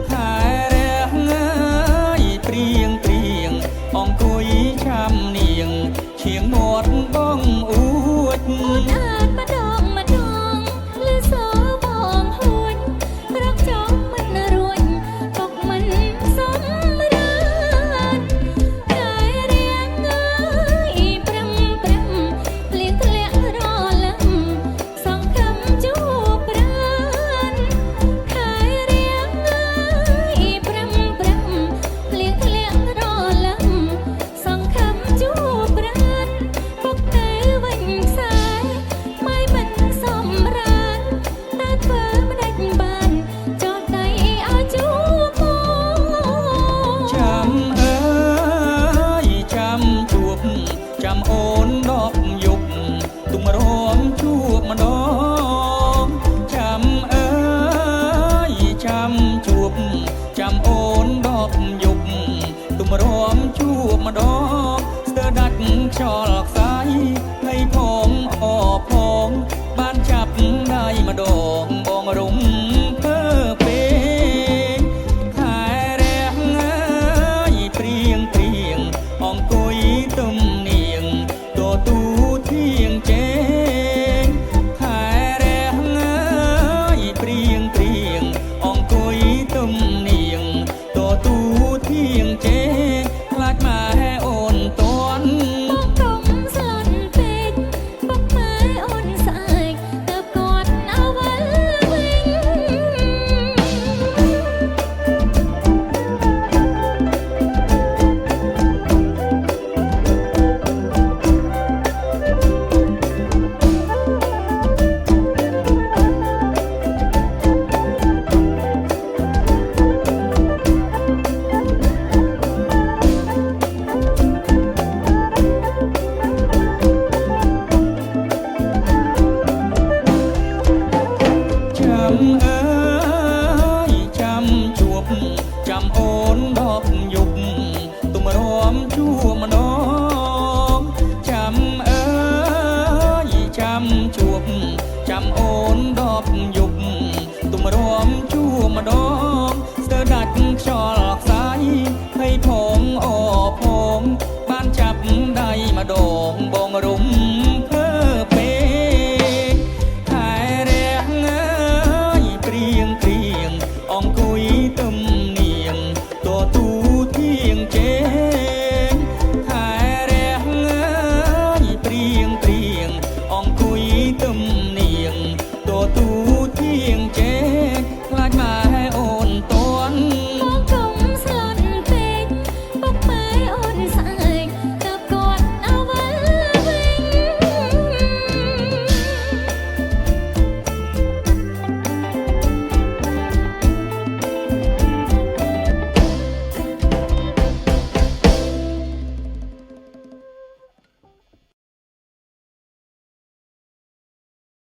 ខែរះងើយព្រៀងព្រៀងអង្គុយចាំនាងឈៀងមាត់បងអួចអូនអាតម្ដងម្ដងលឺសបងហួចរកចង់មិនរួញទុកមិនសម្រានខែរៀងងើយព្រឹមព្រឹមភ្លៀងធ្លាក់រលឹមសង្ឃឹមជួបប្រានខែរៀងងើយព្រឹមព្រឹមភ្លៀងធ្លាក់រលឹមសង្ឃឹមជួបប្រានពុកទៅវិញខ្សែម៉ៃមិនសម្រានតែធ្វើមិនដាច់បានចោលដៃឲ្យជួបមកចាំអើយចាំជួបចាំអូនដប់យប់ទុំរំជួបម្ដងចាំអើយចាំជួបចាំអូនដប់យប់ទុំរំជួបម្ដងស្ទើរដាច់ខ្យល់ខ្សាយនៃផងអផងបានចាប់ដៃម្ដងបងរុំធ្វើពេកខែរះងើយព្រៀងព្រៀងអង្គុយទំនាងទូធៀងជេងខែរះងើយព្រៀងព្រៀងអង្គុយទំនាងទូធៀងជេងខ្លាចម៉ែអូនតន់បងកុំស្លន់ពេកបុកម៉ែអូនស្អែកទើបគាត់អវលវិញចាំអើយចាំជួបចាំអូនដប់យប់ទុំរំជួបម្ដងចាំអើយចាំជួបចាំអូនដប់យប់ទុំរំជួបម្ដង